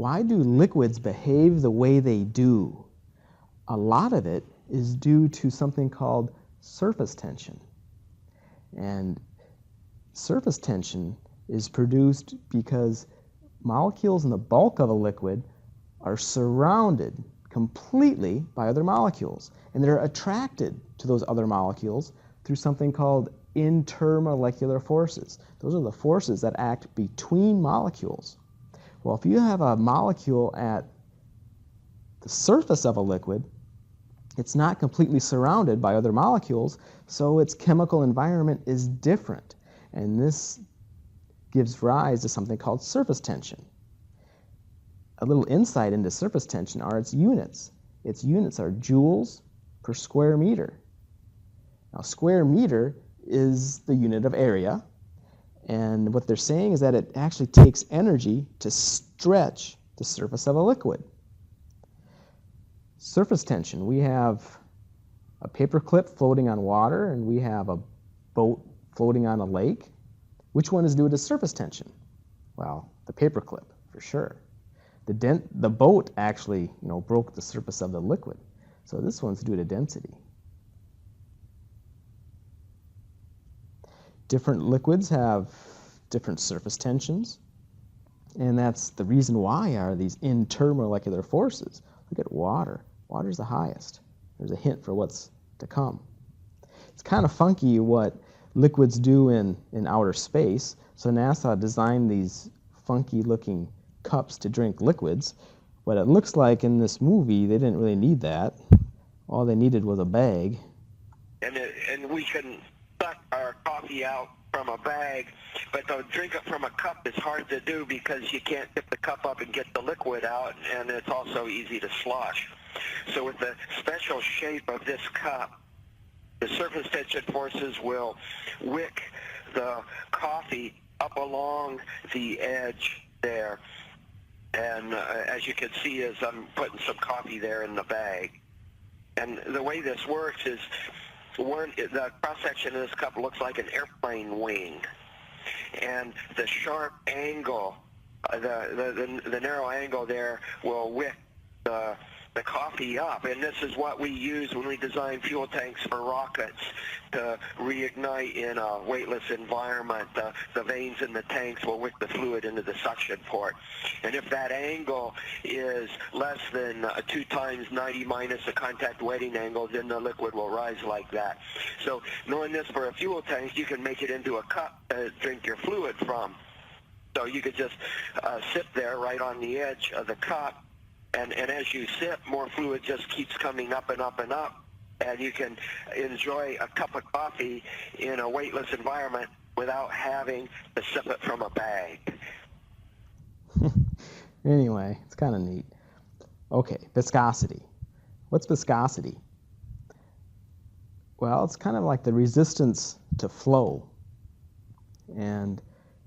Why do liquids behave the way they do? A lot of it is due to something called surface tension. And surface tension is produced because molecules in the bulk of a liquid are surrounded completely by other molecules, and they're attracted to those other molecules through something called intermolecular forces. Those are the forces that act between molecules. Well, if you have a molecule at the surface of a liquid, it's not completely surrounded by other molecules, so its chemical environment is different. And this gives rise to something called surface tension. A little insight into surface tension are its units. Its units are joules per square meter. Now, square meter is the unit of area, and what they're saying is that it actually takes energy to stretch the surface of a liquid. Surface tension, we have a paper clip floating on water, and we have a boat floating on a lake. Which one is due to surface tension? Well, the paper clip, for sure. The boat actually, broke the surface of the liquid. So this one's due to density. Different liquids have different surface tensions, and that's the reason why are these intermolecular forces. Look at water. Water's the highest. There's a hint for what's to come. It's kind of funky what liquids do in outer space, so NASA designed these funky-looking cups to drink liquids, but it looks like in this movie they didn't really need that. All they needed was a bag. And we can suck our coffee out from a bag, but to drink it from a cup is hard to do because you can't tip the cup up and get the liquid out, and it's also easy to slosh. So with the special shape of this cup, the surface tension forces will wick the coffee up along the edge there. And as you can see, as I'm putting some coffee there in the bag. And the way this works is the cross-section of this cup looks like an airplane wing. And the sharp angle, the narrow angle there will wick the coffee up, and this is what we use when we design fuel tanks for rockets to reignite in a weightless environment. The veins in the tanks will wick the fluid into the suction port, and if that angle is less than 2 times 90 minus the contact wetting angle, then the liquid will rise like that. So knowing this for a fuel tank, you can make it into a cup to drink your fluid from. So you could just sit there right on the edge of the cup, and as you sip, more fluid just keeps coming up and up and up, and you can enjoy a cup of coffee in a weightless environment without having to sip it from a bag. Anyway, it's kind of neat. Okay, viscosity. What's viscosity? Well, it's kind of like the resistance to flow. And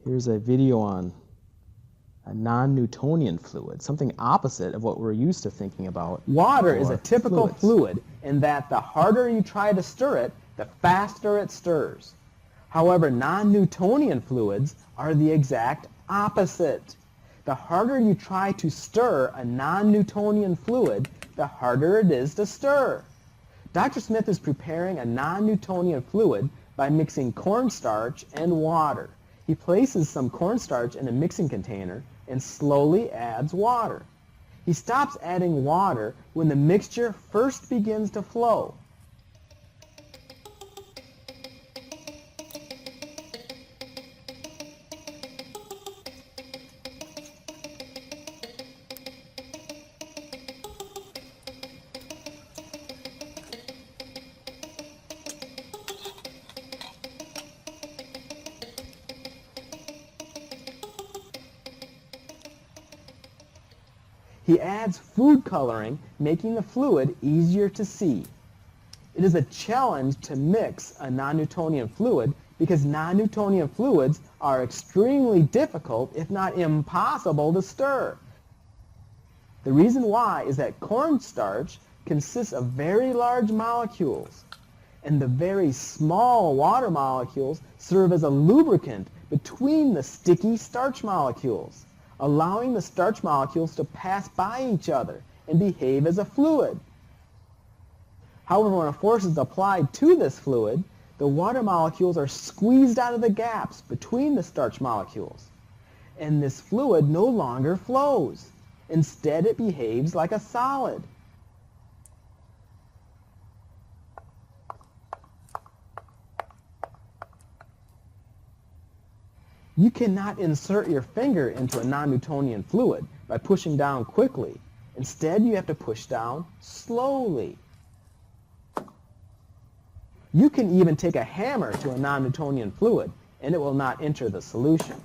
here's a video on a non-Newtonian fluid, something opposite of what we're used to thinking about. Water is a typical fluid in that the harder you try to stir it, the faster it stirs. However, non-Newtonian fluids are the exact opposite. The harder you try to stir a non-Newtonian fluid, the harder it is to stir. Dr. Smith is preparing a non-Newtonian fluid by mixing cornstarch and water. He places some cornstarch in a mixing container and slowly adds water. He stops adding water when the mixture first begins to flow. He adds food coloring, making the fluid easier to see. It is a challenge to mix a non-Newtonian fluid because non-Newtonian fluids are extremely difficult, if not impossible, to stir. The reason why is that cornstarch consists of very large molecules, and the very small water molecules serve as a lubricant between the sticky starch molecules. allowing the starch molecules to pass by each other and behave as a fluid. However, when a force is applied to this fluid, the water molecules are squeezed out of the gaps between the starch molecules, and this fluid no longer flows. Instead, it behaves like a solid. You cannot insert your finger into a non-Newtonian fluid by pushing down quickly. Instead, you have to push down slowly. You can even take a hammer to a non-Newtonian fluid, and it will not enter the solution.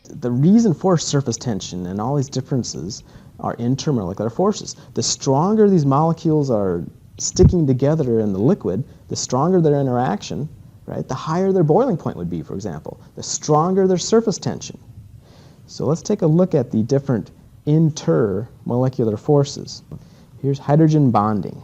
The reason for surface tension and all these differences are intermolecular forces. The stronger these molecules are sticking together in the liquid, the stronger their interaction, right? The higher their boiling point would be, for example. The stronger their surface tension. So let's take a look at the different intermolecular forces. Here's hydrogen bonding.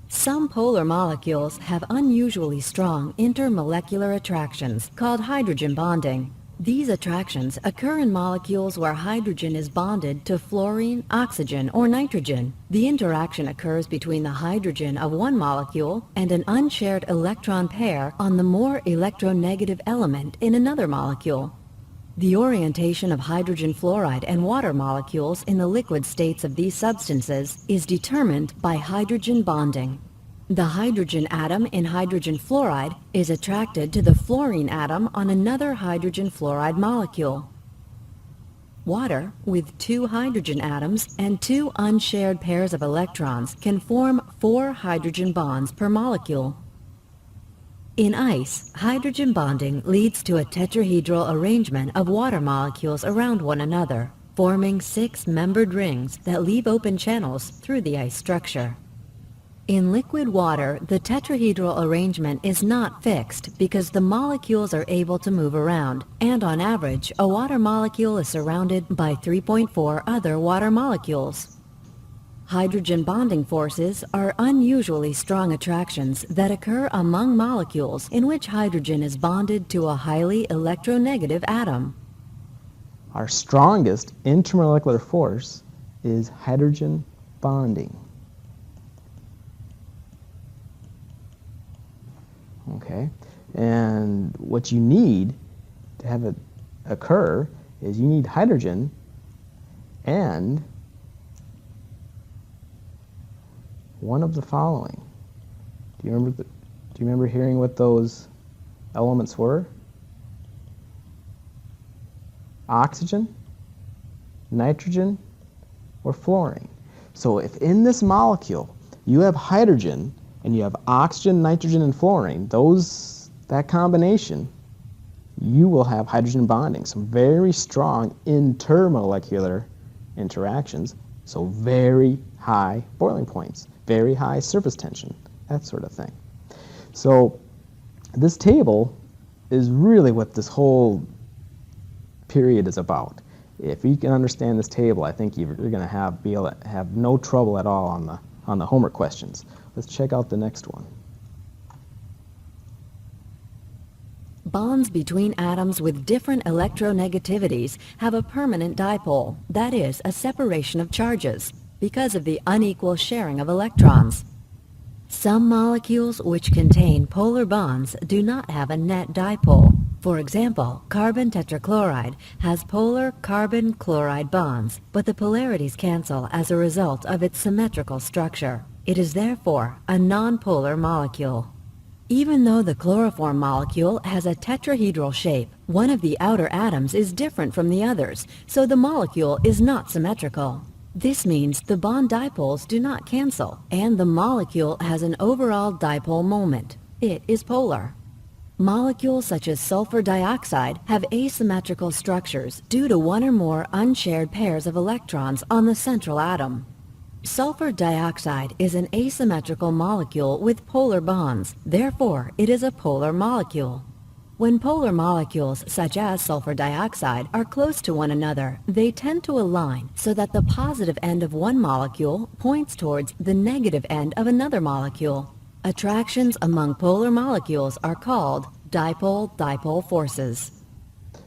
Some polar molecules have unusually strong intermolecular attractions called hydrogen bonding. These attractions occur in molecules where hydrogen is bonded to fluorine, oxygen, or nitrogen. The interaction occurs between the hydrogen of one molecule and an unshared electron pair on the more electronegative element in another molecule. The orientation of hydrogen fluoride and water molecules in the liquid states of these substances is determined by hydrogen bonding. The hydrogen atom in hydrogen fluoride is attracted to the fluorine atom on another hydrogen fluoride molecule. Water, with 2 hydrogen atoms and 2 unshared pairs of electrons, can form 4 hydrogen bonds per molecule. In ice, hydrogen bonding leads to a tetrahedral arrangement of water molecules around one another, forming 6 membered rings that leave open channels through the ice structure. In liquid water, the tetrahedral arrangement is not fixed because the molecules are able to move around, and on average, a water molecule is surrounded by 3.4 other water molecules. Hydrogen bonding forces are unusually strong attractions that occur among molecules in which hydrogen is bonded to a highly electronegative atom. Our strongest intermolecular force is hydrogen bonding. Okay, and what you need to have it occur is you need hydrogen and one of the following. Do you remember hearing what those elements were? Oxygen, nitrogen, or fluorine. So if in this molecule you have hydrogen and you have oxygen, nitrogen, and fluorine, that combination, you will have hydrogen bonding. Some very strong intermolecular interactions, so very high boiling points, very high surface tension, that sort of thing. So this table is really what this whole period is about. If you can understand this table, I think you're going to be able to have no trouble at all on the homework questions. Let's check out the next one. Bonds between atoms with different electronegativities have a permanent dipole, that is, a separation of charges, because of the unequal sharing of electrons. Some molecules which contain polar bonds do not have a net dipole. For example, carbon tetrachloride has polar carbon-chloride bonds, but the polarities cancel as a result of its symmetrical structure. It is therefore a nonpolar molecule. Even though the chloroform molecule has a tetrahedral shape, one of the outer atoms is different from the others, so the molecule is not symmetrical. This means the bond dipoles do not cancel, and the molecule has an overall dipole moment. It is polar. Molecules such as sulfur dioxide have asymmetrical structures due to one or more unshared pairs of electrons on the central atom. Sulfur dioxide is an asymmetrical molecule with polar bonds. Therefore, it is a polar molecule. When polar molecules, such as sulfur dioxide, are close to one another, they tend to align so that the positive end of one molecule points towards the negative end of another molecule. Attractions among polar molecules are called dipole-dipole forces.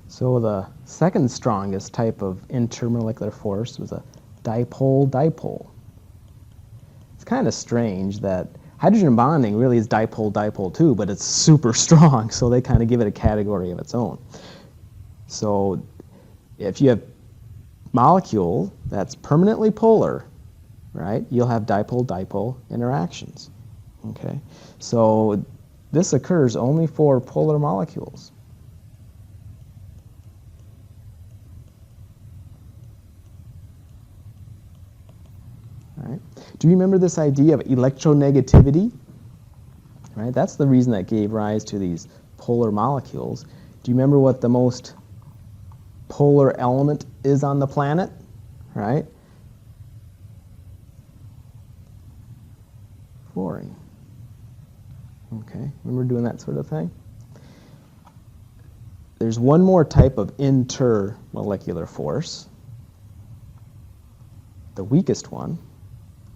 So the second strongest type of intermolecular force was a dipole-dipole. It's kind of strange that hydrogen bonding really is dipole-dipole too, but it's super strong, so they kind of give it a category of its own. So if you have molecule that's permanently polar, right, you'll have dipole-dipole interactions. Okay, so this occurs only for polar molecules. All right. Do you remember this idea of electronegativity? Right, that's the reason that gave rise to these polar molecules. Do you remember what the most polar element is on the planet? Right? Fluorine. Okay, remember doing that sort of thing? There's one more type of intermolecular force, the weakest one.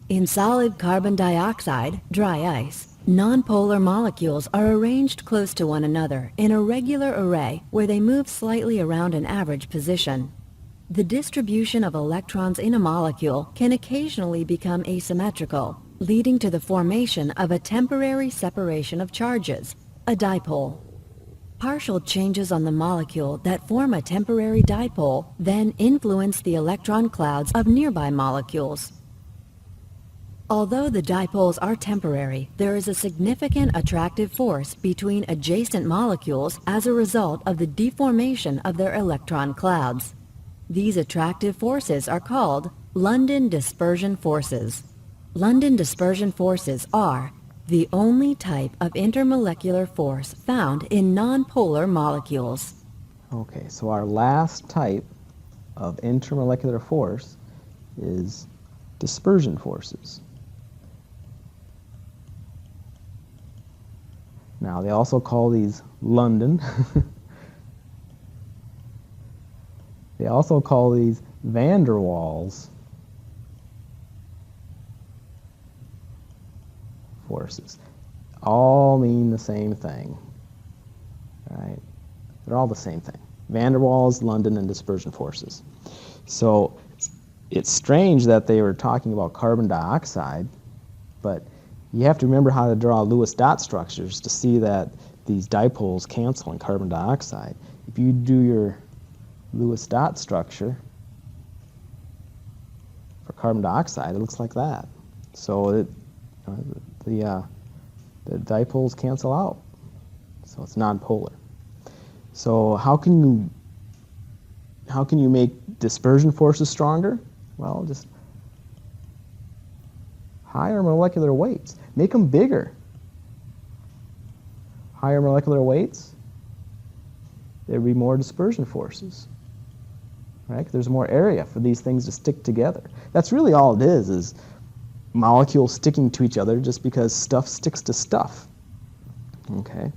In solid carbon dioxide, dry ice, nonpolar molecules are arranged close to one another in a regular array where they move slightly around an average position. The distribution of electrons in a molecule can occasionally become asymmetrical, leading to the formation of a temporary separation of charges, a dipole. Partial changes on the molecule that form a temporary dipole then influence the electron clouds of nearby molecules. Although the dipoles are temporary, there is a significant attractive force between adjacent molecules as a result of the deformation of their electron clouds. These attractive forces are called London dispersion forces. London dispersion forces are the only type of intermolecular force found in nonpolar molecules. Okay, so our last type of intermolecular force is dispersion forces. Now, they also call these London. They also call these van der Waals forces. All mean the same thing, right? They're all the same thing. Van der Waals, London, and dispersion forces. So it's strange that they were talking about carbon dioxide, but you have to remember how to draw Lewis dot structures to see that these dipoles cancel in carbon dioxide. If you do your Lewis dot structure for carbon dioxide, it looks like that. So the dipoles cancel out. So it's nonpolar. So how can you make dispersion forces stronger? Well, just higher molecular weights. Make them bigger. Higher molecular weights, there'd be more dispersion forces. Right? There's more area for these things to stick together. That's really all it is molecules sticking to each other just because stuff sticks to stuff. Okay?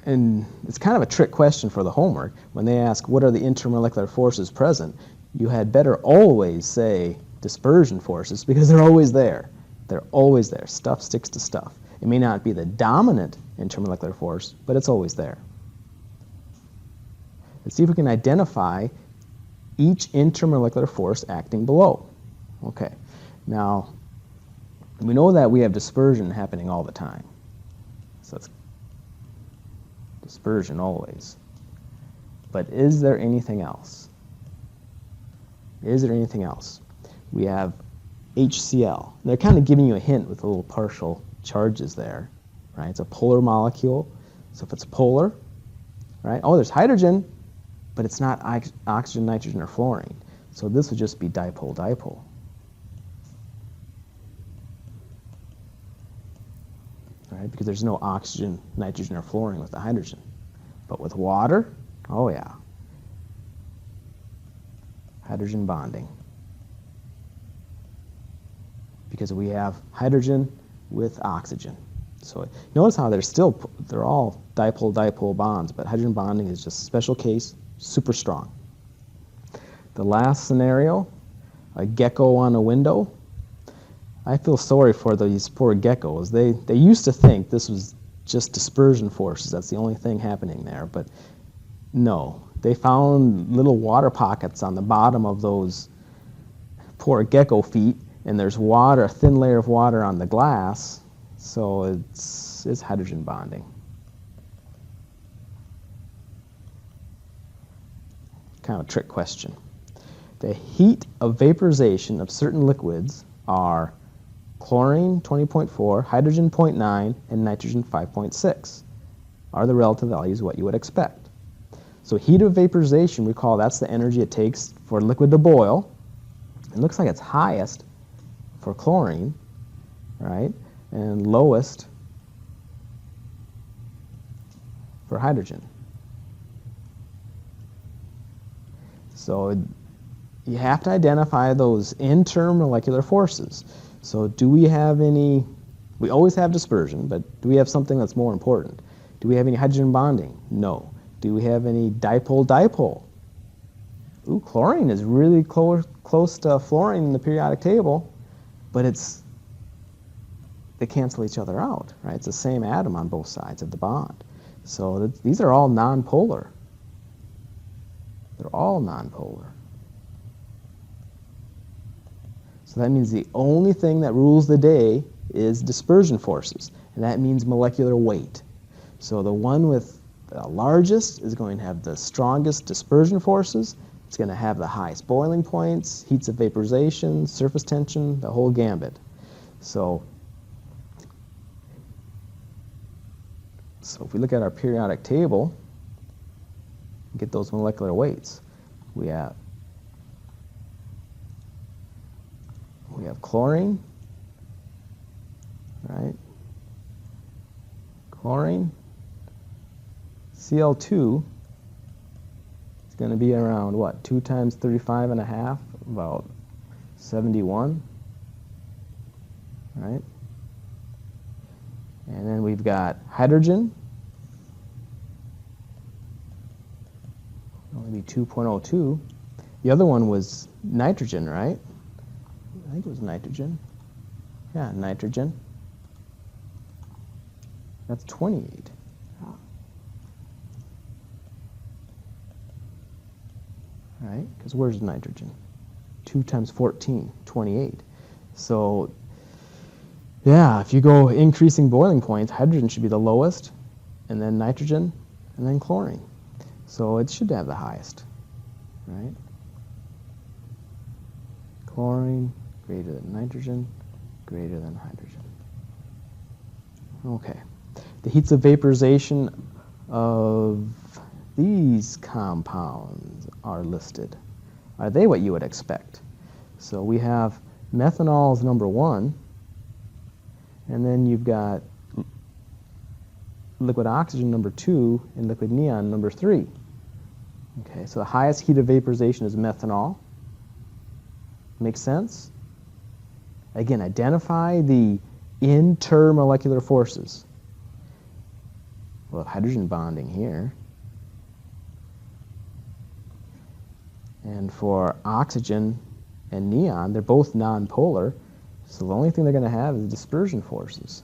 And it's kind of a trick question for the homework. When they ask, what are the intermolecular forces present, you had better always say dispersion forces because they're always there. They're always there. Stuff sticks to stuff. It may not be the dominant intermolecular force, but it's always there. Let's see if we can identify each intermolecular force acting below. Okay, now we know that we have dispersion happening all the time. So it's dispersion always. But is there anything else? Is there anything else? We have HCl. They're kind of giving you a hint with the little partial charges there, right? It's a polar molecule. So if it's polar, right? Oh, there's hydrogen, but it's not oxygen, nitrogen, or fluorine. So this would just be dipole-dipole. Right? Because there's no oxygen, nitrogen, or fluorine with the hydrogen. But with water, oh yeah. Hydrogen bonding. Because we have hydrogen with oxygen. So notice how they're all dipole-dipole bonds, but hydrogen bonding is just a special case, super strong. The last scenario, a gecko on a window. I feel sorry for these poor geckos. They used to think this was just dispersion forces. That's the only thing happening there, but no. They found little water pockets on the bottom of those poor gecko feet, and there's water, a thin layer of water on the glass, so it's hydrogen bonding. Kind of a trick question. The heat of vaporization of certain liquids are chlorine 20.4, hydrogen 0.9, and nitrogen 5.6. Are the relative values what you would expect? So heat of vaporization, recall that's the energy it takes for liquid to boil. It looks like it's highest for chlorine, right, and lowest for hydrogen. So you have to identify those intermolecular forces. So do we have any, we always have dispersion, but do we have something that's more important? Do we have any hydrogen bonding? No. Do we have any dipole-dipole? Ooh, chlorine is really close to fluorine in the periodic table, but they cancel each other out, right? It's the same atom on both sides of the bond. So these are all nonpolar. They're all nonpolar. So that means the only thing that rules the day is dispersion forces, and that means molecular weight. So the one with the largest is going to have the strongest dispersion forces. It's going to have the highest boiling points, heats of vaporization, surface tension, the whole gambit. So if we look at our periodic table, get those molecular weights. We have chlorine, right? Chlorine, Cl2 is going to be around what? 2 times 35.5, about 71, right? And then we've got hydrogen, only be 2.02. The other one was nitrogen, right? I think it was nitrogen. Yeah, nitrogen. That's 28. Right? Because where's nitrogen? 2 times 14, 28. So, yeah, if you go increasing boiling points, hydrogen should be the lowest, and then nitrogen, and then chlorine. So it should have the highest, right? Chlorine greater than nitrogen, greater than hydrogen. Okay. The heats of vaporization of these compounds are listed. Are they what you would expect? So we have methanol is number 1, and then you've got liquid oxygen number 2 and liquid neon number 3. Okay, so the highest heat of vaporization is methanol. Make sense? Again, identify the intermolecular forces. Well, hydrogen bonding here. And for oxygen and neon, they're both nonpolar, so the only thing they're going to have is dispersion forces.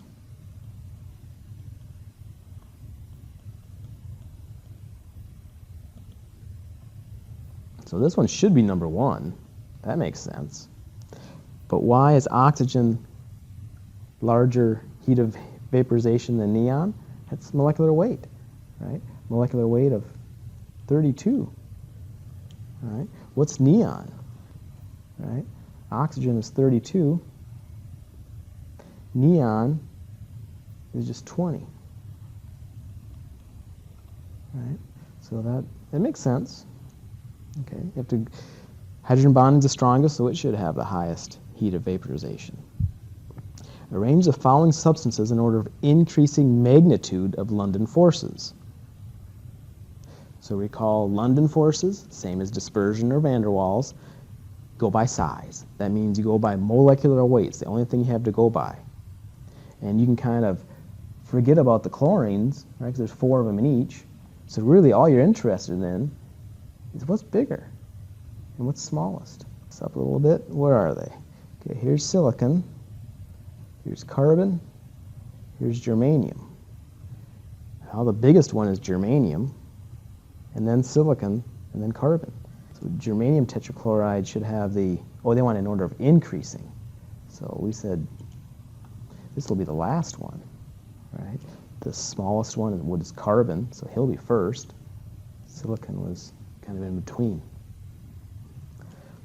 So this one should be number 1. That makes sense. But why is oxygen larger heat of vaporization than neon? That's molecular weight, right? Molecular weight of 32. All right. What's neon? Right? Oxygen is 32. Neon is just 20. Right? So that makes sense. Okay. You have to. Hydrogen bonding is the strongest, so it should have the highest heat of vaporization. Arrange the following substances in order of increasing magnitude of London forces. So recall London forces, same as dispersion or van der Waals, go by size. That means you go by molecular weights, the only thing you have to go by. And you can kind of forget about the chlorines, right, because there's 4 of them in each. So really all you're interested in is what's bigger and what's smallest. It's up a little bit. Where are they? Okay, here's silicon, here's carbon, here's germanium. Now the biggest one is germanium, and then silicon, and then carbon. So germanium tetrachloride should have the, oh, they want an order of increasing. So we said this will be the last one, right? The smallest one was carbon, so he'll be first. Silicon was kind of in between.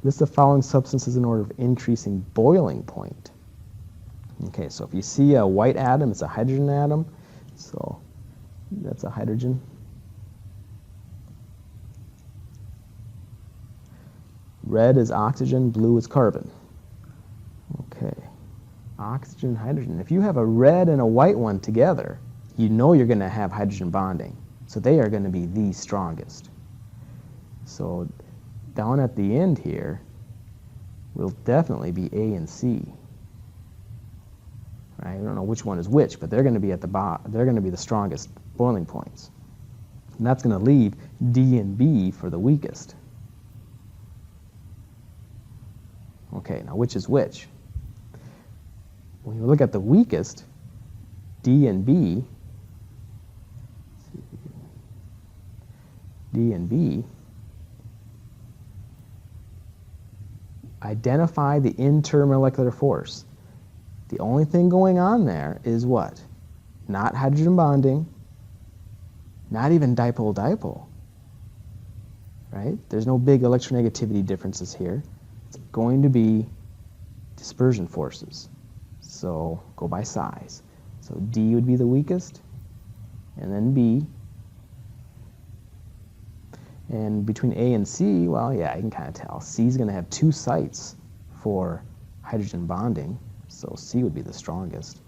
List the following substances in order of increasing boiling point. Okay, so if you see a white atom, it's a hydrogen atom. So that's a hydrogen. Red is oxygen, blue is carbon. Okay, oxygen, hydrogen. If you have a red and a white one together, you know you're going to have hydrogen bonding. So they are going to be the strongest. So down at the end here will definitely be A and C. Right? I don't know which one is which, but they're going to be at the bottom. They're going to be the strongest boiling points. And that's going to leave D and B for the weakest. Okay, now which is which? When you look at the weakest, D and B, identify the intermolecular force. The only thing going on there is what? Not hydrogen bonding, not even dipole-dipole, right? There's no big electronegativity differences here. It's going to be dispersion forces. So go by size. So D would be the weakest, and then B. And between A and C, well, yeah, you can kind of tell. C is going to have 2 sites for hydrogen bonding, so C would be the strongest.